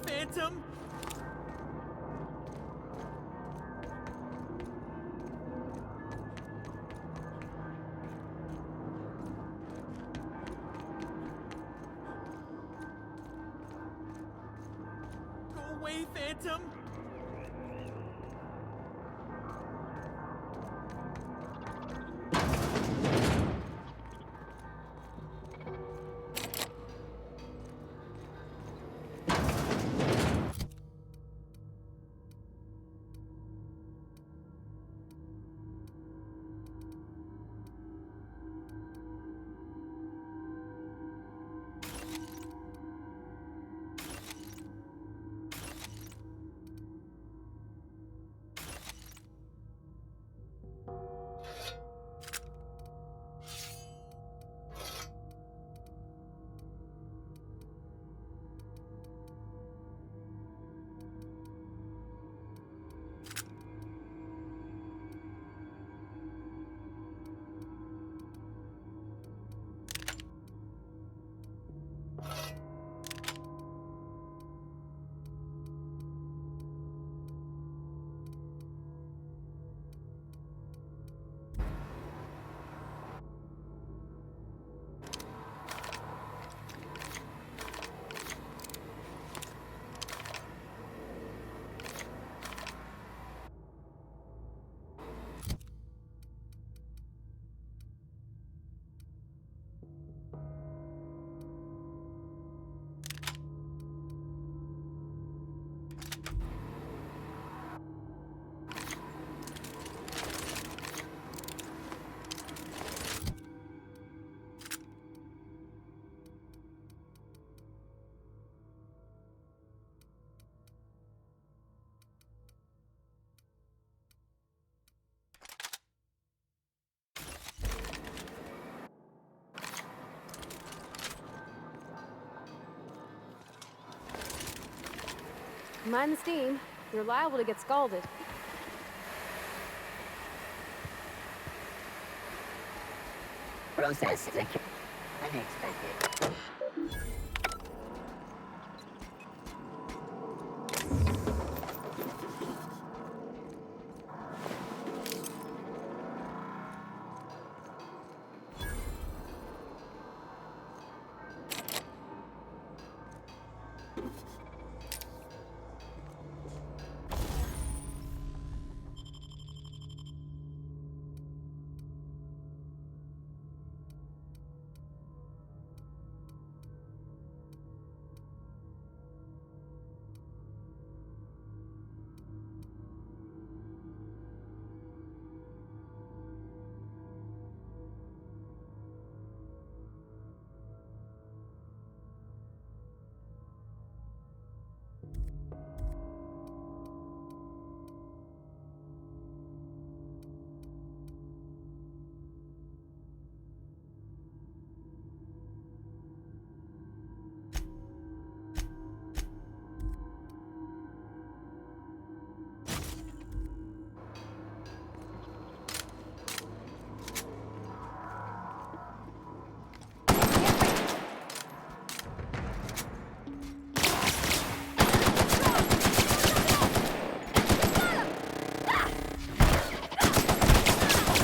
Phantom! Go away, Phantom! Mind the steam. You're liable to get scalded. Process unexpected.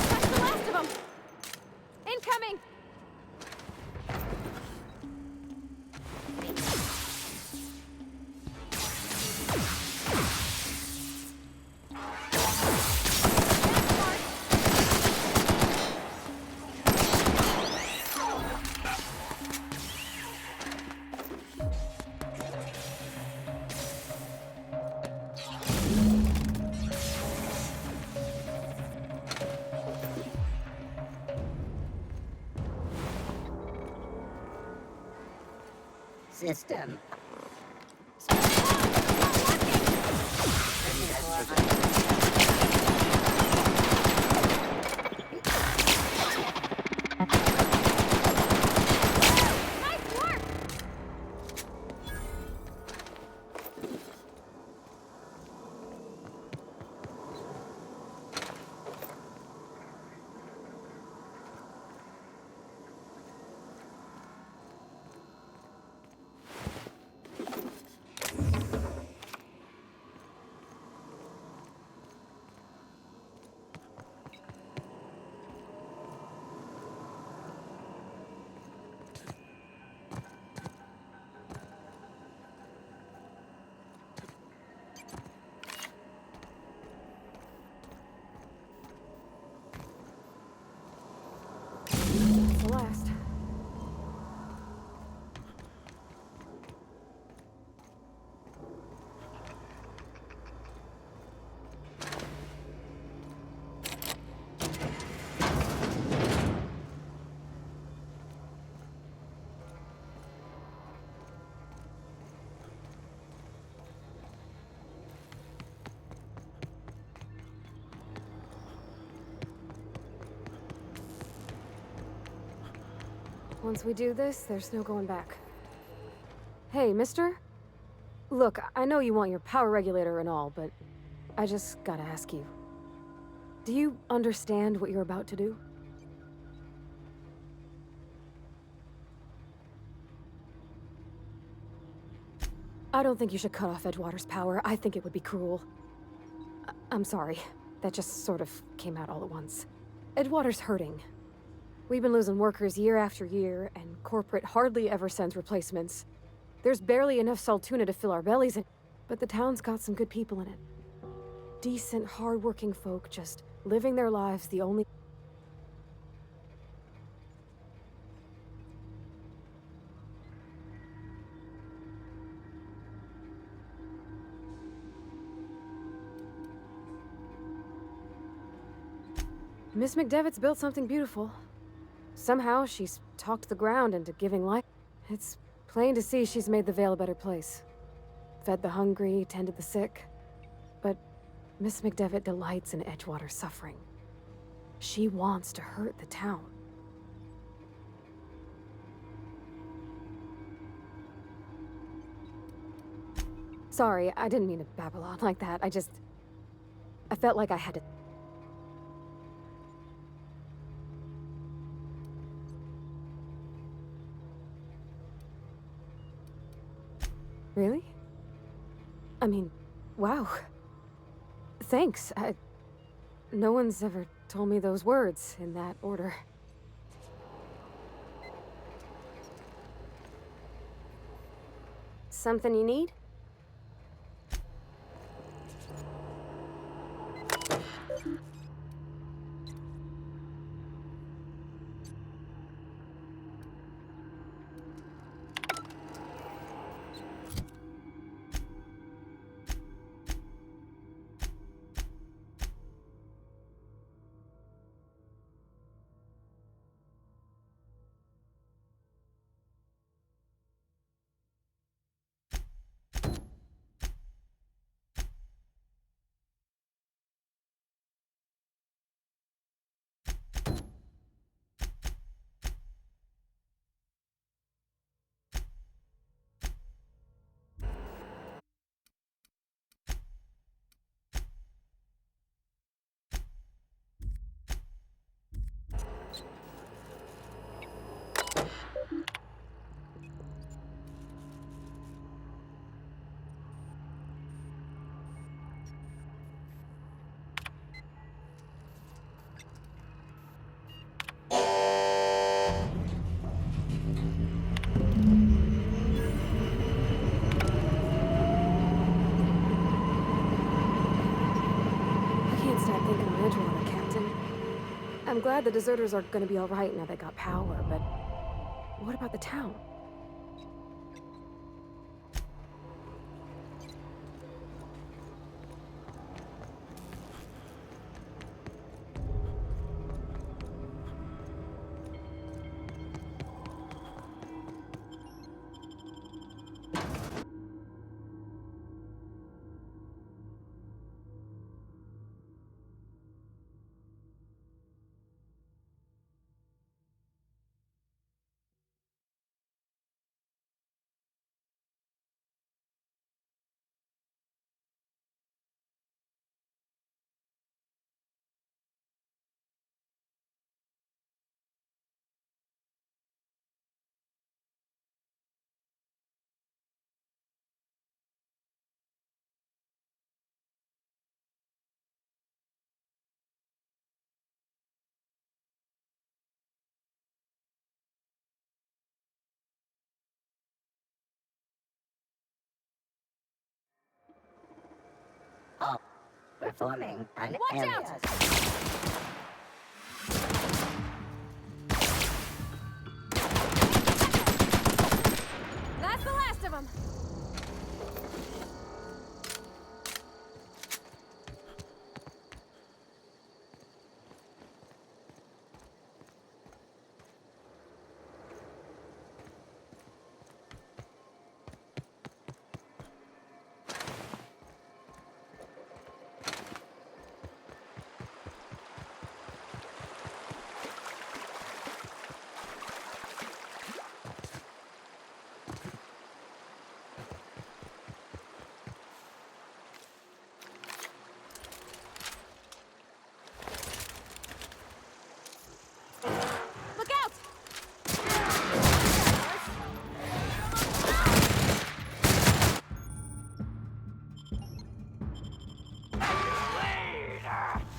That's the last of them! Incoming! System. Nice work! Once we do this, there's no going back. Hey, mister? Look, I know you want your power regulator and all, but I just gotta ask you. Do you understand what you're about to do? I don't think you should cut off Edgewater's power. I think it would be cruel. I'm sorry. That just sort of came out all at once. Edgewater's hurting. We've been losing workers year after year, and corporate hardly ever sends replacements. There's barely enough Saltuna to fill our bellies, but the town's got some good people in it. Decent, hard-working folk just living their lives the only... Miss McDevitt's built something beautiful. Somehow, she's talked the ground into giving life. It's plain to see she's made the Vale a better place. Fed the hungry, tended the sick. But Miss McDevitt delights in Edgewater's suffering. She wants to hurt the town. Sorry, I didn't mean to babble on like that. I felt like I had to... Really? I mean, wow. Thanks. No one's ever told me those words in that order. Something you need? I'm glad the deserters are gonna be alright now they got power, but what about the town? Oh, we're forming an Watch alias. out! That's the last of them!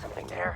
something there.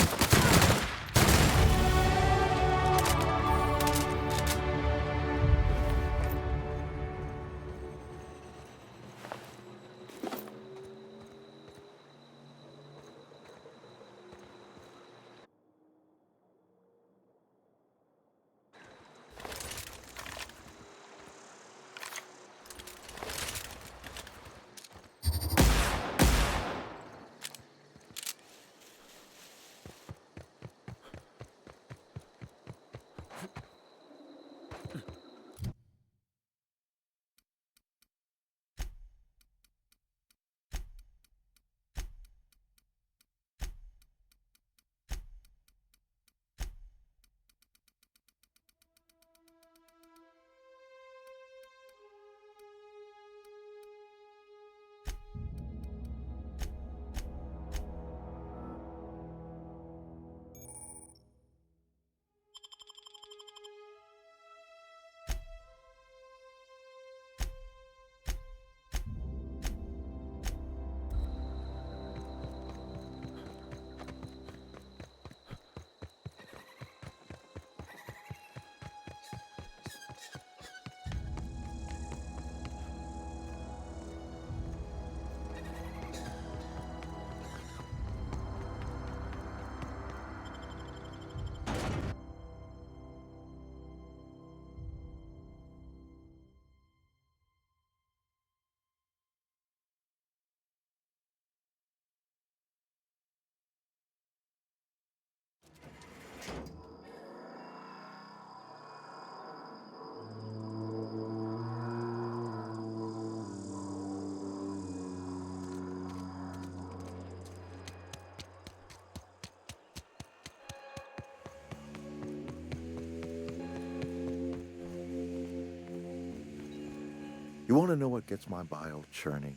You want to know what gets my bile churning?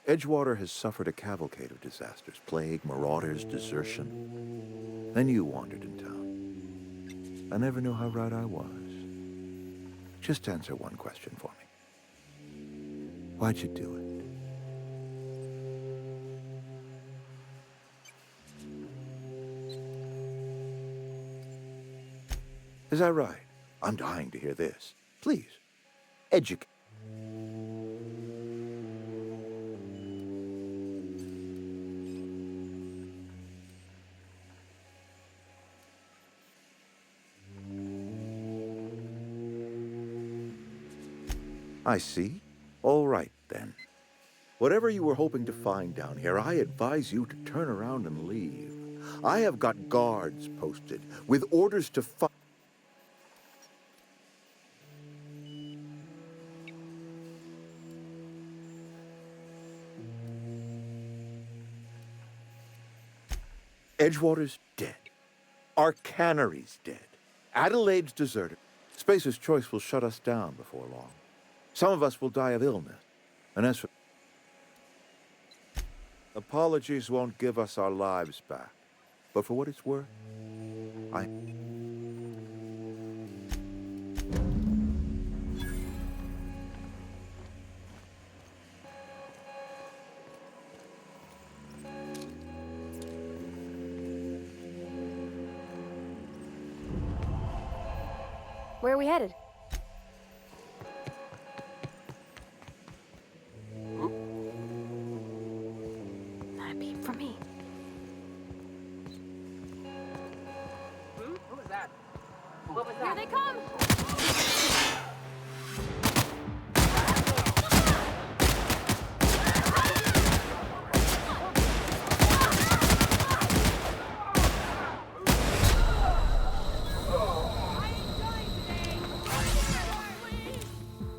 Edgewater has suffered a cavalcade of disasters, plague, marauders, desertion. Then you wandered in town. I never knew how right I was. Just answer one question for me. Why'd you do it? Is that right? I'm dying to hear this. Please, educate. I see. All right, then. Whatever you were hoping to find down here, I advise you to turn around and leave. I have got guards posted with orders to fight. Edgewater's dead. Our cannery's dead. Adelaide's deserted. Spacer's Choice will shut us down before long. Some of us will die of illness. And as for... Apologies won't give us our lives back. But for what it's worth, I... Where are we headed? That beam from me. Who was that? What was Here that? they come!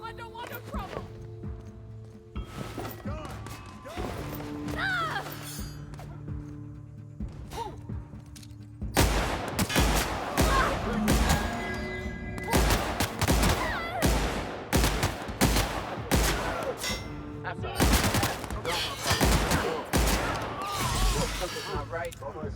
I don't want no trouble. I'm sorry. Something's not right. What was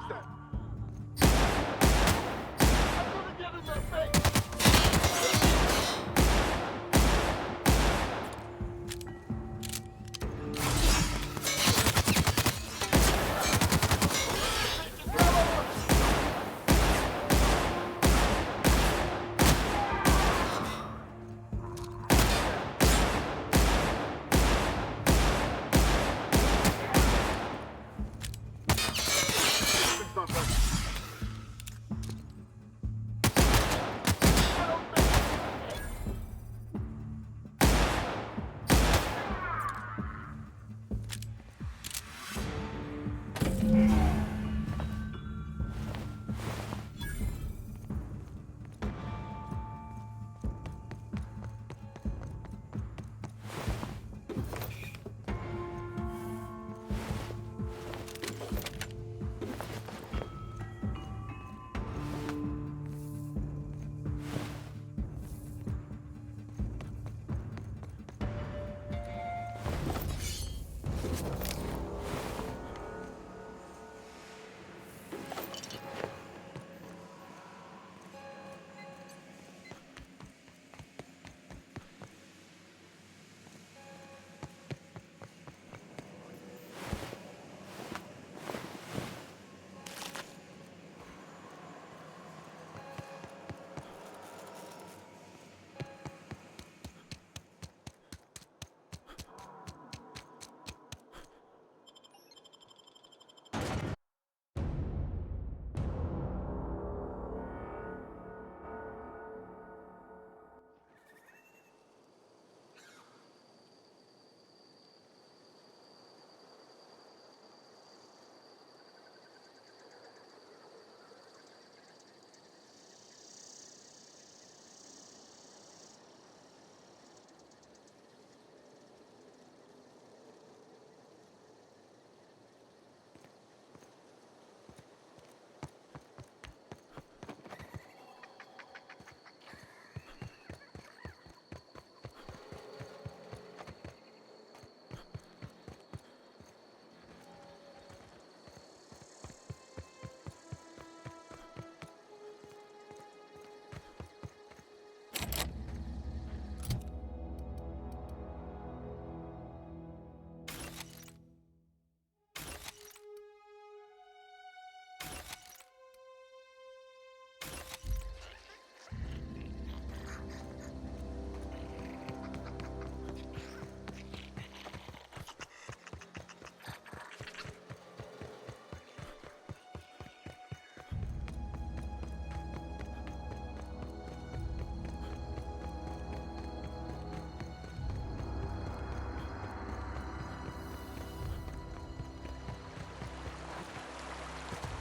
that? I'm gonna get in their face!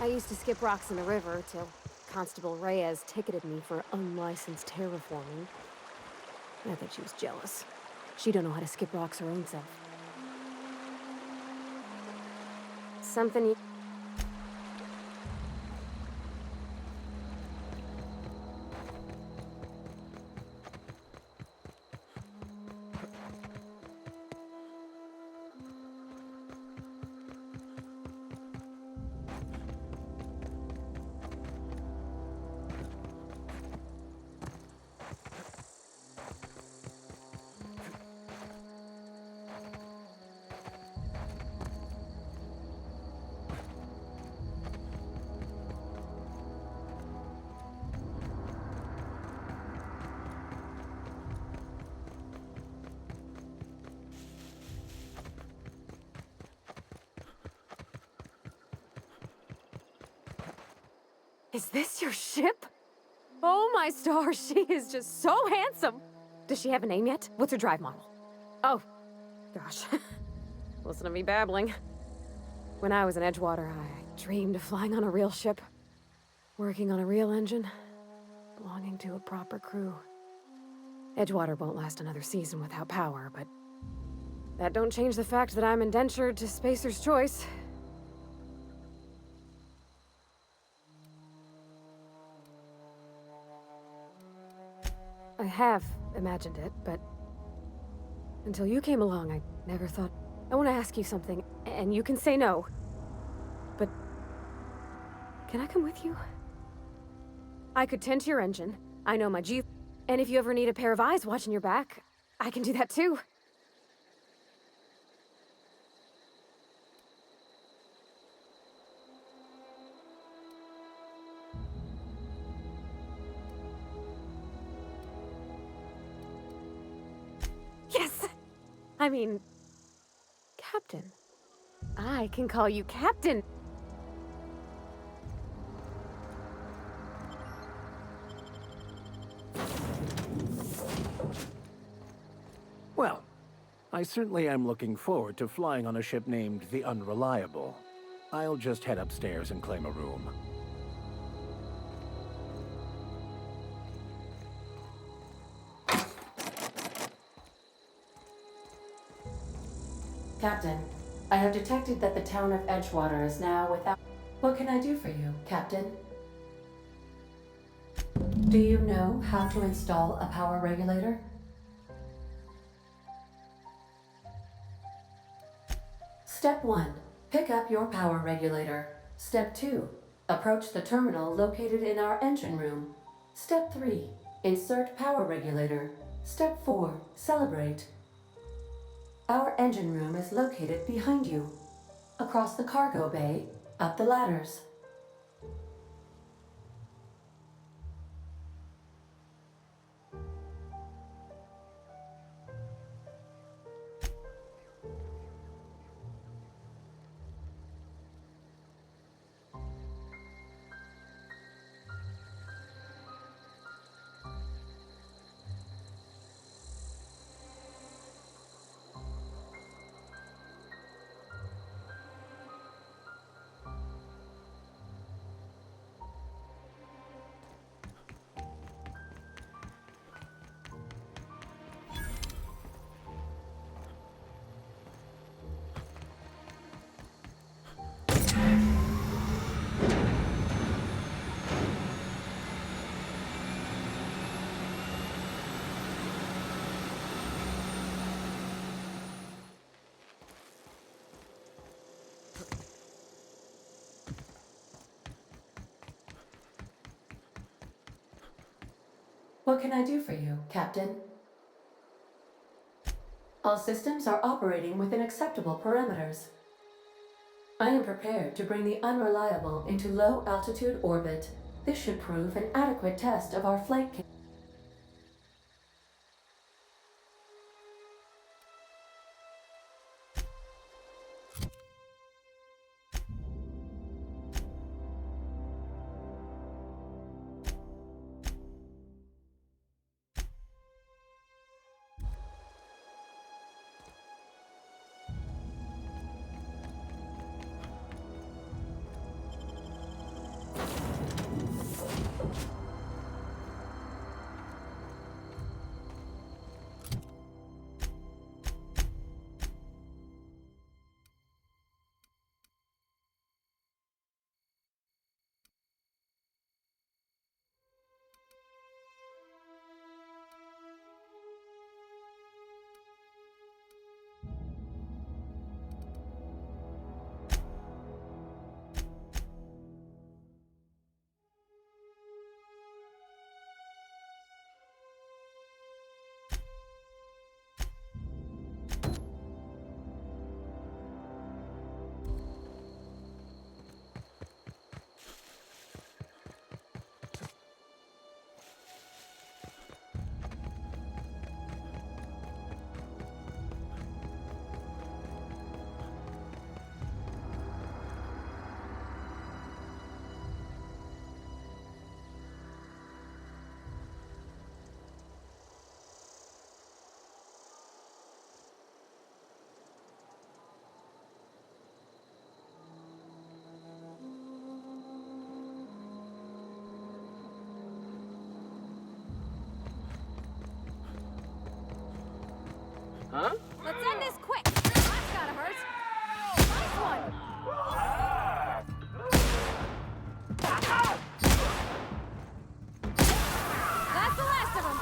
I used to skip rocks in the river till Constable Reyes ticketed me for unlicensed terraforming. I think she was jealous. She don't know how to skip rocks her own self. Something you... Is this your ship? Oh my stars, she is just so handsome! Does she have a name yet? What's her drive model? Oh, gosh. Listen to me babbling. When I was in Edgewater, I dreamed of flying on a real ship. Working on a real engine. Belonging to a proper crew. Edgewater won't last another season without power, but... that don't change the fact that I'm indentured to Spacer's Choice. I have imagined it, but until you came along, I never thought... I want to ask you something, and you can say no. But can I come with you? I could tend to your engine. I know my G... And if you ever need a pair of eyes watching your back, I can do that too. Yes! I mean, Captain. I can call you Captain. Well, I certainly am looking forward to flying on a ship named the Unreliable. I'll just head upstairs and claim a room. Captain, I have detected that the town of Edgewater is now without... What can I do for you, Captain? Do you know how to install a power regulator? Step 1. Pick up your power regulator. Step 2. Approach the terminal located in our engine room. Step 3. Insert power regulator. Step 4. Celebrate. Our engine room is located behind you. Across the cargo bay, up the ladders. What can I do for you, Captain? All systems are operating within acceptable parameters. I am prepared to bring the Unreliable into low-altitude orbit. This should prove an adequate test of our flight capability. Huh? Let's end this quick. That's gotta hurt. Nice one. That's the last of them.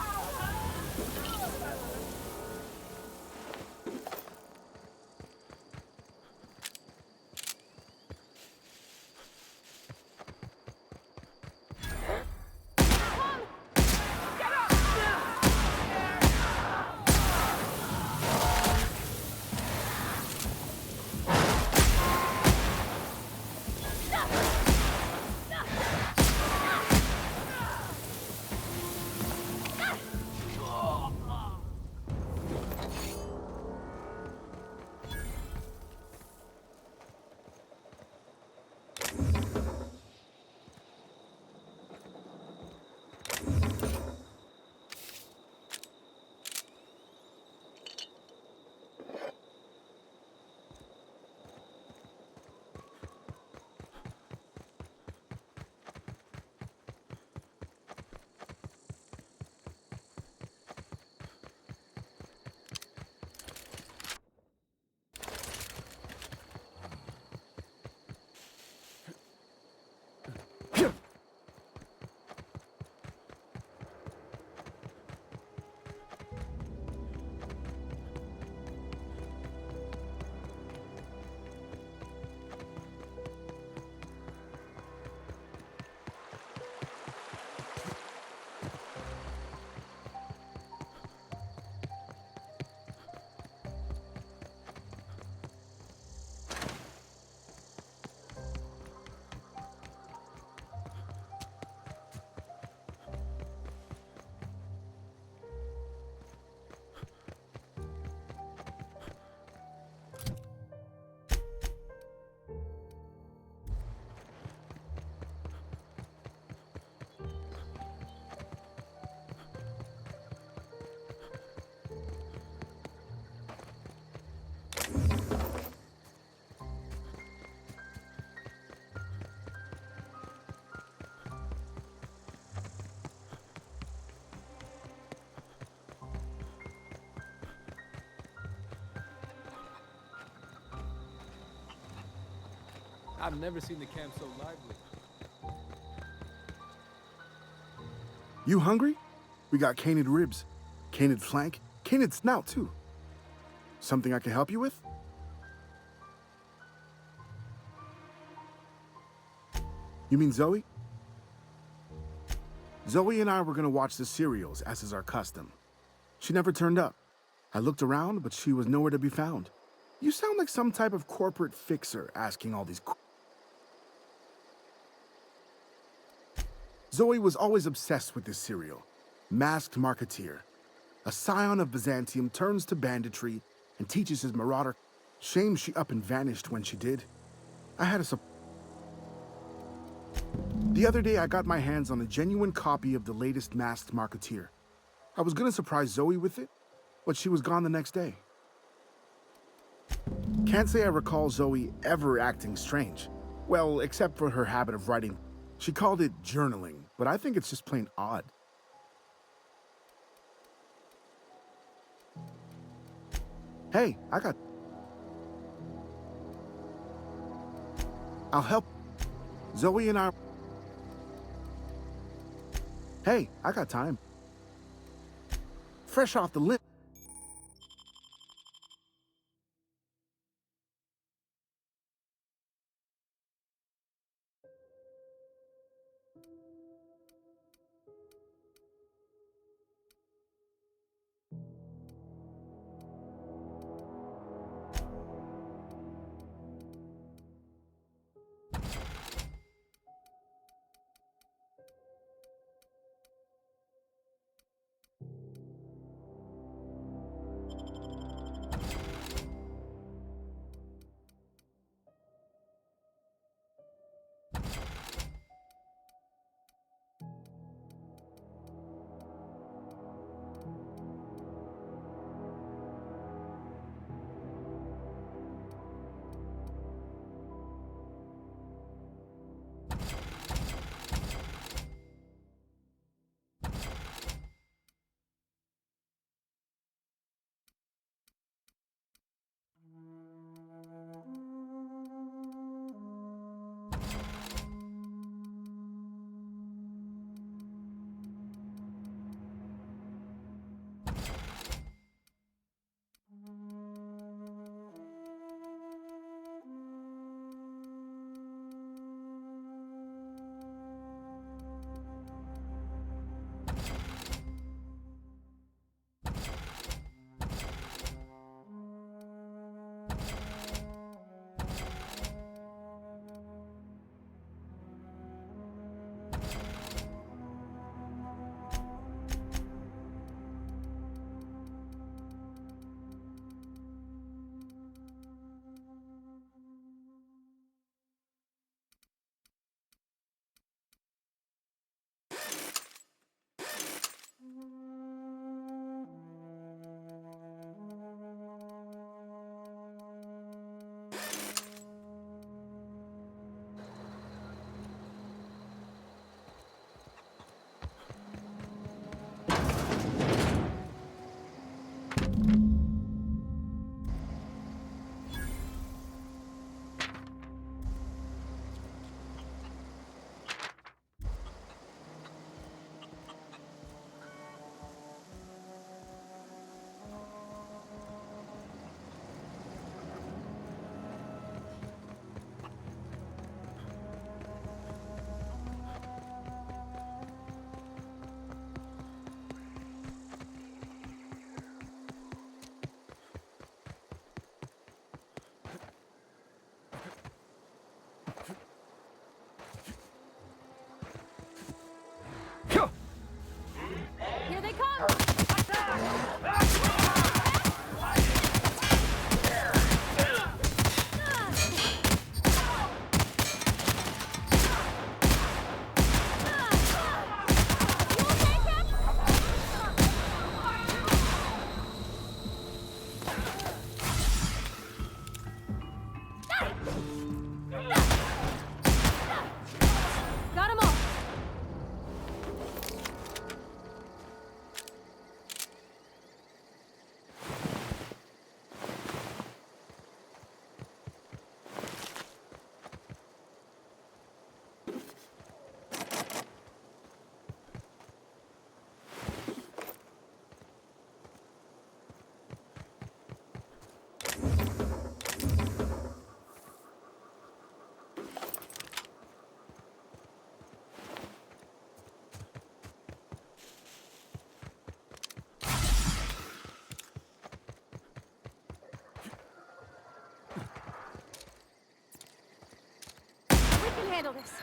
I've never seen the camp so lively. You hungry? We got canid ribs, canid flank, canid snout too. Something I can help you with? You mean Zoe? Zoe and I were gonna watch the serials, as is our custom. She never turned up. I looked around, but she was nowhere to be found. You sound like some type of corporate fixer asking all these Zoe was always obsessed with this serial. Masked Marketeer. A scion of Byzantium turns to banditry and teaches his marauder. Shame she up and vanished when she did. I had a The other day I got my hands on a genuine copy of the latest Masked Marketeer. I was gonna surprise Zoe with it, but she was gone the next day. Can't say I recall Zoe ever acting strange. Well, except for her habit of writing. She called it journaling, but I think it's just plain odd. Hey, I'll help. Zoe and I... Hey, I got time. Fresh off the lip. handle this.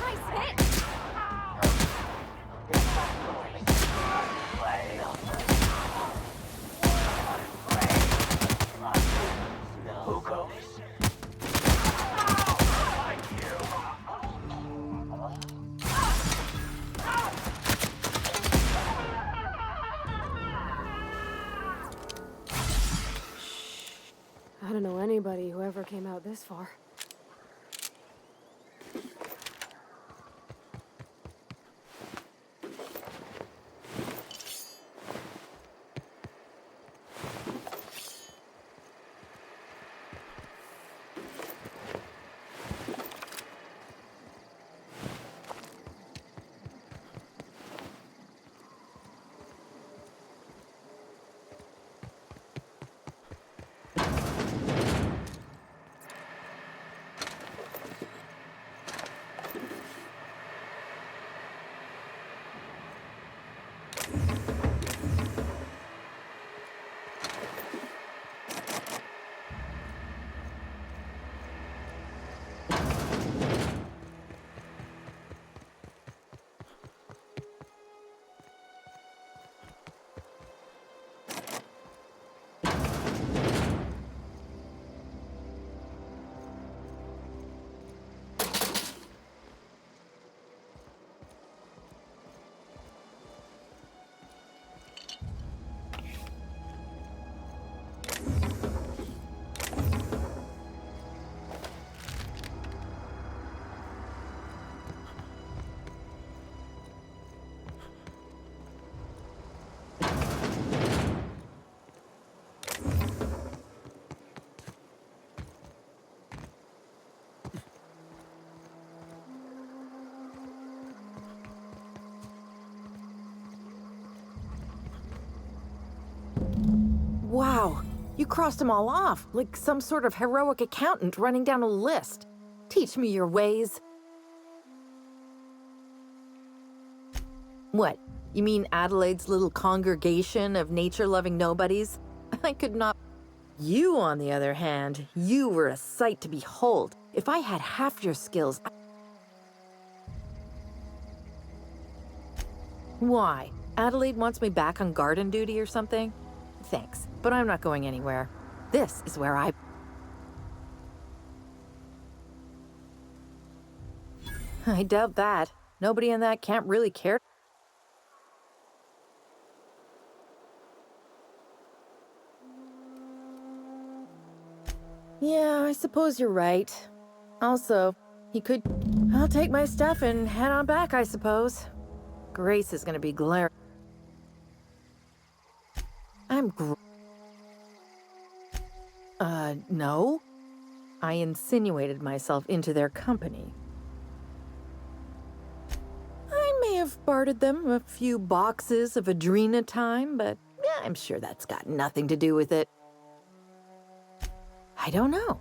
Nice hit! I don't know anybody who ever came out this far. Wow, you crossed them all off, like some sort of heroic accountant running down a list. Teach me your ways. What, you mean Adelaide's little congregation of nature-loving nobodies? I could not... You, on the other hand, you were a sight to behold. If I had half your skills... Why? Adelaide wants me back on garden duty or something? Thanks, but I'm not going anywhere. This is where I doubt that. Nobody in that camp really cared. Yeah, I suppose you're right. Also, he could... I'll take my stuff and head on back, I suppose. Grace is gonna be glaring. No. I insinuated myself into their company. I may have bartered them a few boxes of Adrena time, but I'm sure that's got nothing to do with it. I don't know.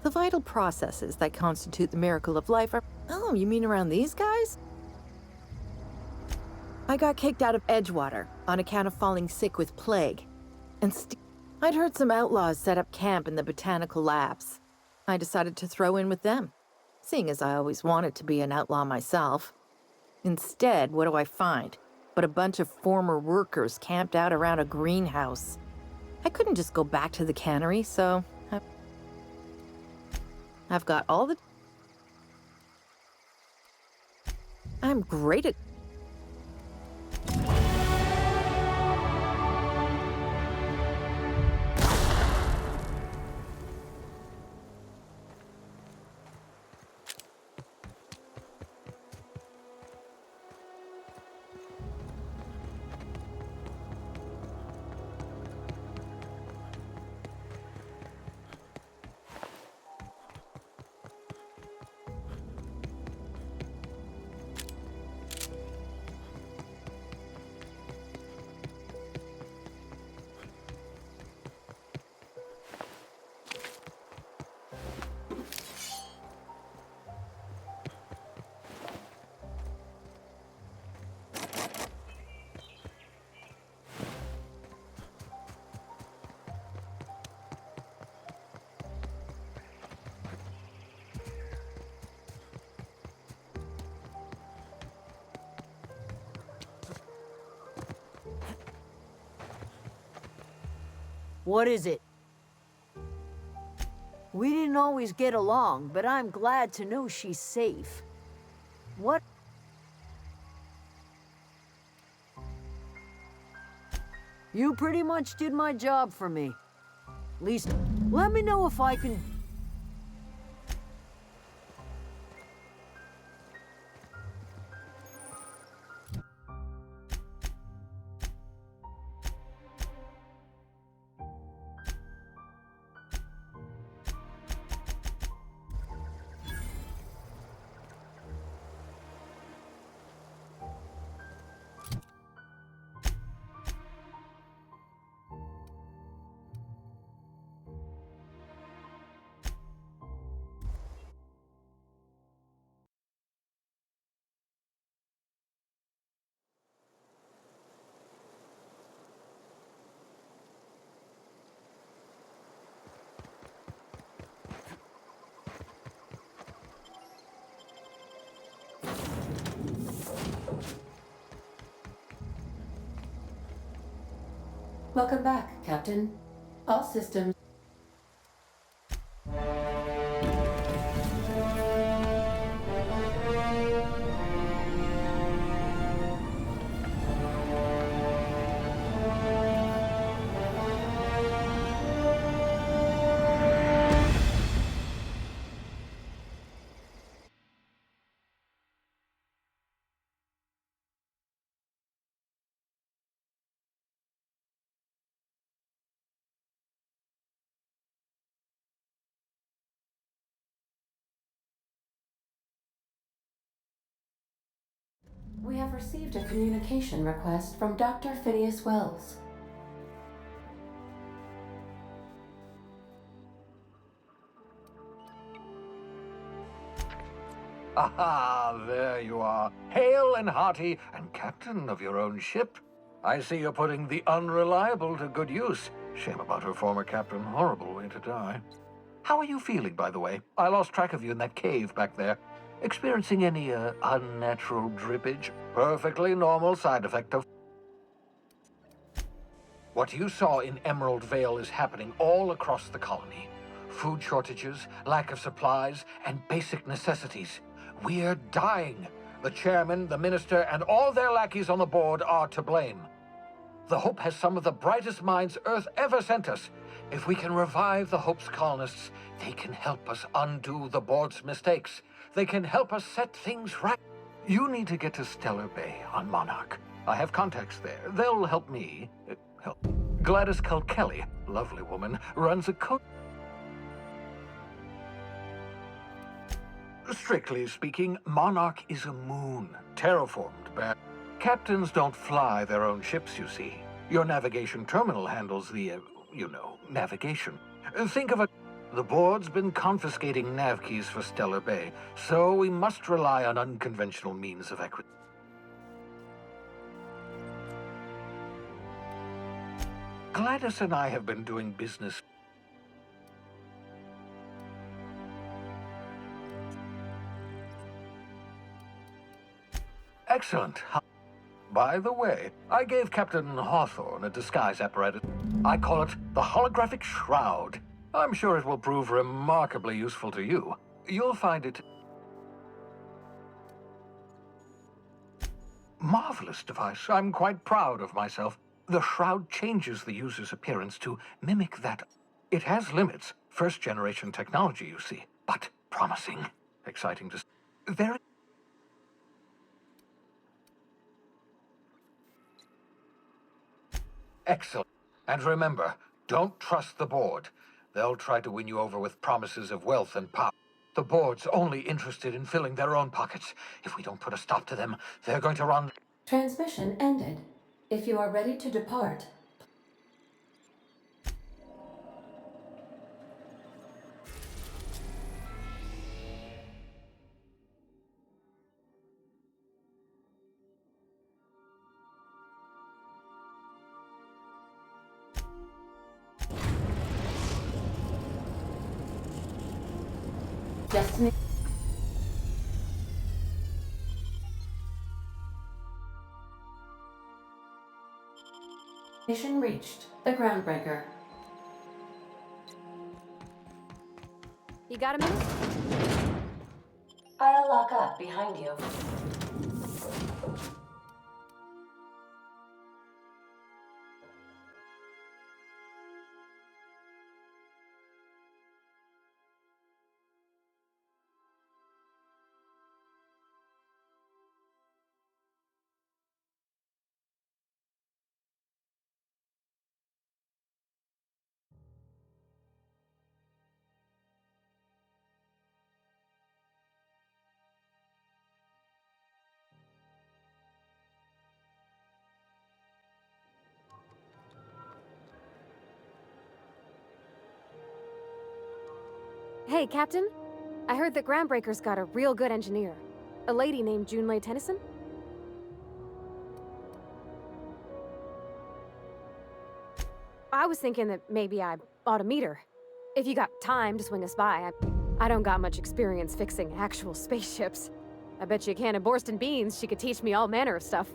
The vital processes that constitute the miracle of life are... Oh, you mean around these guys? I got kicked out of Edgewater on account of falling sick with plague. And I'd heard some outlaws set up camp in the botanical labs. I decided to throw in with them, seeing as I always wanted to be an outlaw myself. Instead, what do I find? But a bunch of former workers camped out around a greenhouse. I couldn't just go back to the cannery, so I've got all the... I'm great at... What is it? We didn't always get along, but I'm glad to know she's safe. What? You pretty much did my job for me. At least, let me know if I can... Welcome back, Captain. All systems. We have received a communication request from Dr. Phineas Wells. Aha, there you are. Hale and hearty, and captain of your own ship. I see you're putting the Unreliable to good use. Shame about her former captain. Horrible way to die. How are you feeling, by the way? I lost track of you in that cave back there. Experiencing any, unnatural drippage? Perfectly normal side effect of... What you saw in Emerald Vale is happening all across the colony. Food shortages, lack of supplies, and basic necessities. We're dying. The chairman, the minister, and all their lackeys on the board are to blame. The Hope has some of the brightest minds Earth ever sent us. If we can revive the Hope's colonists, they can help us undo the board's mistakes. They can help us set things right. You need to get to Stellar Bay on Monarch. I have contacts there. They'll help me. Help. Gladys Kelly, lovely woman, runs a Strictly speaking, Monarch is a moon, terraformed by... Captains don't fly their own ships, you see. Your navigation terminal handles the, navigation. Think of it. The board's been confiscating nav keys for Stellar Bay, so we must rely on unconventional means of acquisition. Gladys and I have been doing business. Excellent. By the way, I gave Captain Hawthorne a disguise apparatus. I call it the Holographic Shroud. I'm sure it will prove remarkably useful to you. You'll find it... Marvelous device. I'm quite proud of myself. The shroud changes the user's appearance to mimic that. It has limits. First-generation technology, you see. But promising. Exciting to... Very... Excellent. And remember, don't trust the board. They'll try to win you over with promises of wealth and power. The board's only interested in filling their own pockets. If we don't put a stop to them, they're going to run... Transmission ended. If you are ready to depart, destination reached. The Groundbreaker. You got a minute? I'll lock up behind you. Hey, Captain. I heard that Groundbreaker's got a real good engineer. A lady named Junlei Tennyson? I was thinking that maybe I ought to meet her. If you got time to swing us by, I don't got much experience fixing actual spaceships. I bet you a can of Borston beans she could teach me all manner of stuff.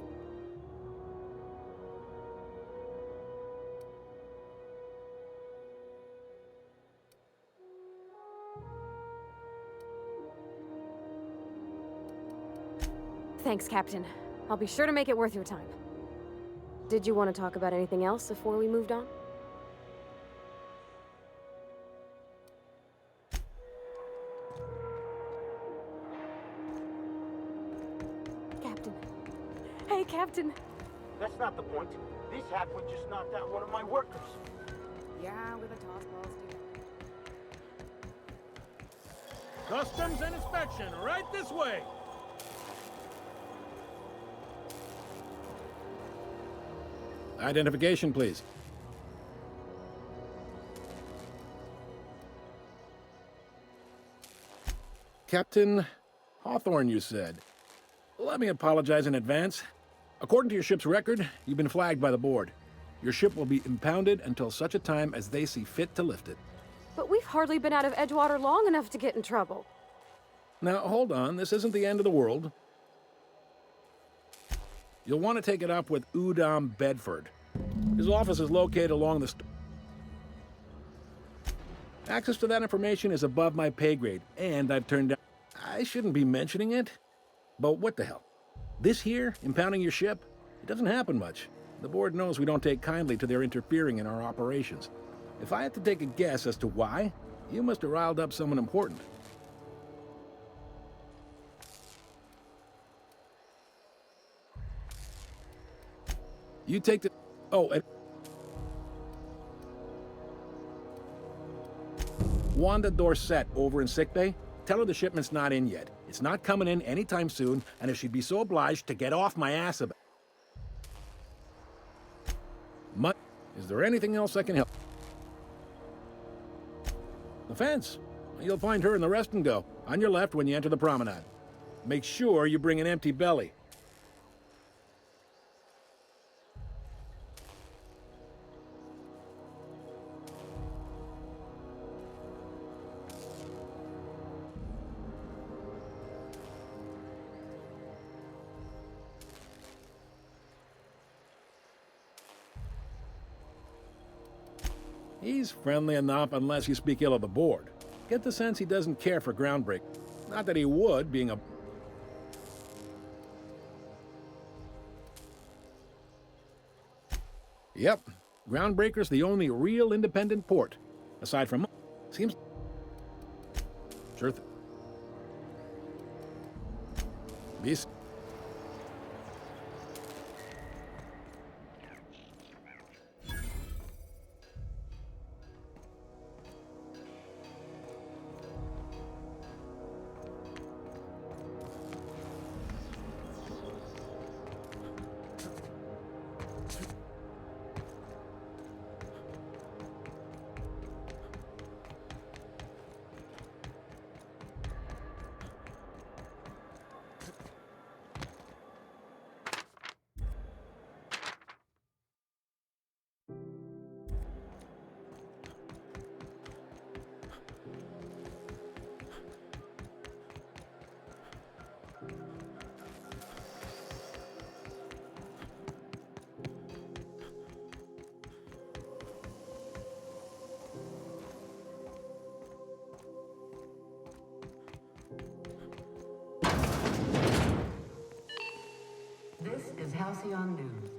Thanks, Captain. I'll be sure to make it worth your time. Did you want to talk about anything else before we moved on? Captain. Hey, Captain. That's not the point. This halfwit just knocked out one of my workers. Yeah, with a toss balls too. Customs and inspection, right this way. Identification, please. Captain Hawthorne, you said. Let me apologize in advance. According to your ship's record, you've been flagged by the board. Your ship will be impounded until such a time as they see fit to lift it. But we've hardly been out of Edgewater long enough to get in trouble. Now, hold on. This isn't the end of the world. You'll want to take it up with Udom Bedford. His office is located along the... Access to that information is above my pay grade, and I've turned down... I shouldn't be mentioning it, but what the hell? This here, impounding your ship, it doesn't happen much. The board knows we don't take kindly to their interfering in our operations. If I had to take a guess as to why, you must have riled up someone important. You take the... Oh, and... Wanda Dorset over in sickbay? Tell her the shipment's not in yet. It's not coming in anytime soon, and if she'd be so obliged to get off my ass about... Is there anything else I can help? The fence. You'll find her in the rest and go, on your left when you enter the promenade. Make sure you bring an empty belly. He's friendly enough unless you speak ill of the board. Get the sense he doesn't care for Groundbreak. Not that he would, being a... Yep, Groundbreaker's the only real independent port. Aside from... Seems... Sure Beast. Halcyon News.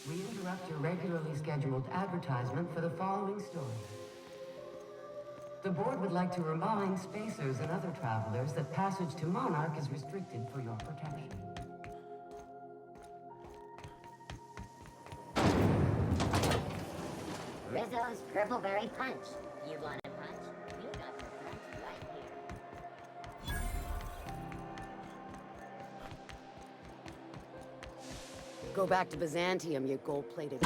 We interrupt your regularly scheduled advertisement for the following story. The board would like to remind spacers and other travelers that passage to Monarch is restricted for your protection. Rizzo's Purpleberry Punch. You want a punch? You got the punch right here. Go back to Byzantium, you gold-plated.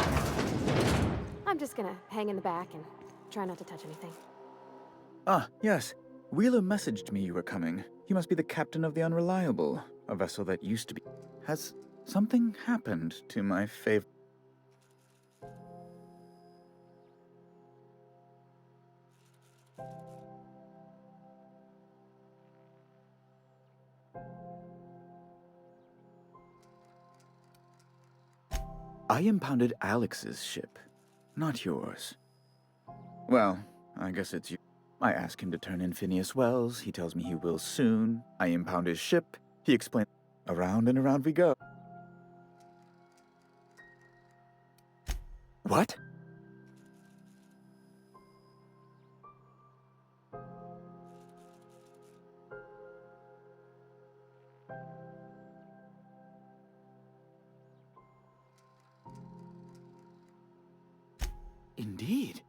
I'm just gonna hang in the back and try not to touch anything. Ah, yes. Wheeler messaged me you were coming. He must be the captain of the Unreliable, a vessel that used to be. Has something happened to my favorite? I impounded Alex's ship, not yours. Well, I guess it's you. I ask him to turn in Phineas Wells. He tells me he will soon. I impound his ship. He explains. Around and around we go. What? Indeed.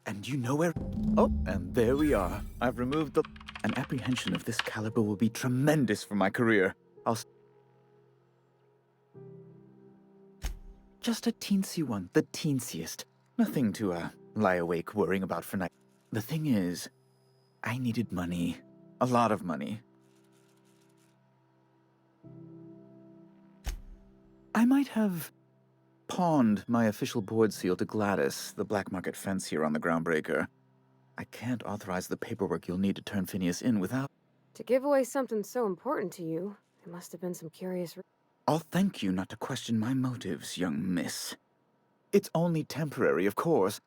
And you know where... Oh, and there we are. I've removed the... An apprehension of this caliber will be tremendous for my career. Just a teensy one, the teensiest. Nothing to, lie awake worrying about for night. The thing is, I needed money. A lot of money. I might have pawned my official board seal to Gladys, the black market fence here on the Groundbreaker. I can't authorize the paperwork you'll need to turn Phineas in without... To give away something so important to you, there must have been some curious... I'll thank you not to question my motives, young miss. It's only temporary, of course.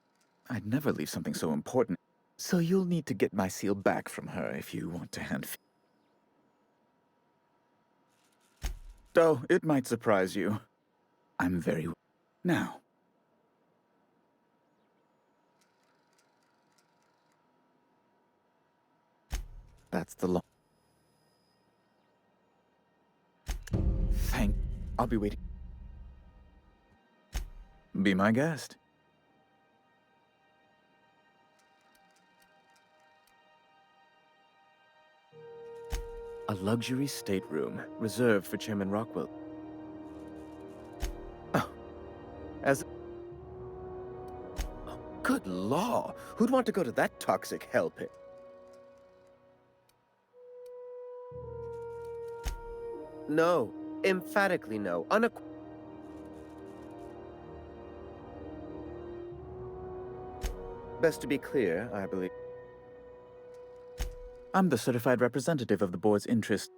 I'd never leave something so important. So you'll need to get my seal back from her if you want to hand... Though, it might surprise you. I'm very... Now. That's the long... Thank... I'll be waiting. Be my guest. A luxury stateroom reserved for Chairman Rockwell. Oh, as... Oh, good law! Who'd want to go to that toxic hell pit? No. Emphatically no. Best to be clear, I believe. I'm the certified representative of the board's interest.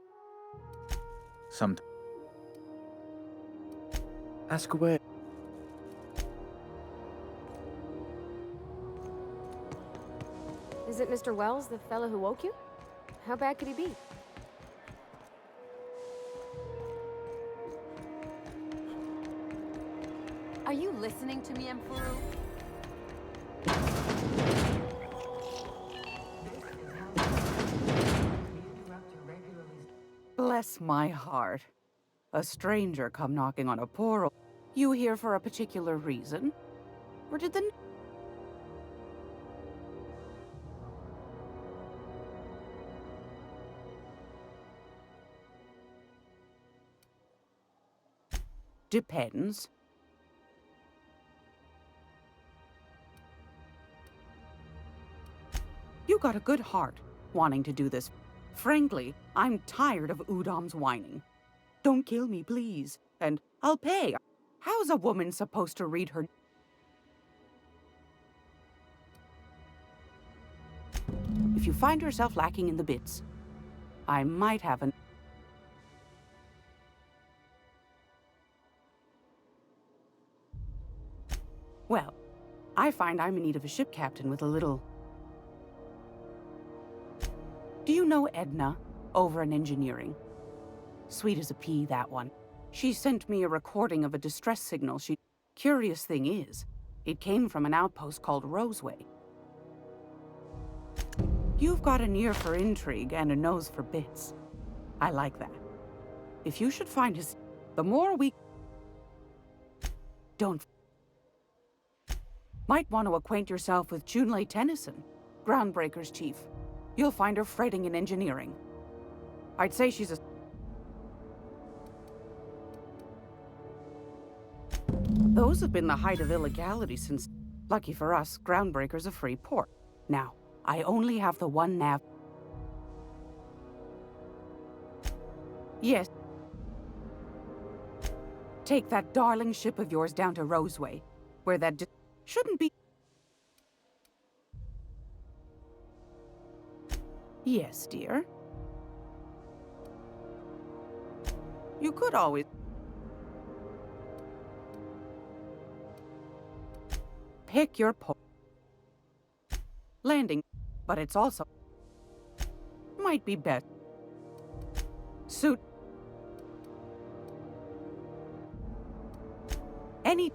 Ask away. Is it Mr. Wells, the fellow who woke you? How bad could he be? Are you listening to me, Emperor? Bless my heart. A stranger come knocking on a poor old... You here for a particular reason? Or did the... Depends. You got a good heart, wanting to do this. Frankly, I'm tired of Udom's whining. Don't kill me, please, and I'll pay. How's a woman supposed to read her... If you find yourself lacking in the bits, I might have an... Well, I find I'm in need of a ship captain with a little... Do you know Edna, over in engineering? Sweet as a pea, that one. She sent me a recording of a distress signal she... Curious thing is, it came from an outpost called Roseway. You've got an ear for intrigue and a nose for bits. I like that. If you should find his... The more we... Don't... Might want to acquaint yourself with Junlei Tennyson, Groundbreaker's chief. You'll find her fretting in engineering. I'd say she's a... Those have been the height of illegality since... Lucky for us, Groundbreaker's a free port. Now, I only have the one nav... Yes. Take that darling ship of yours down to Roseway, where that shouldn't be... Yes, dear. You could always... Pick your port. Landing, but it's also... Might be best. Suit... Any...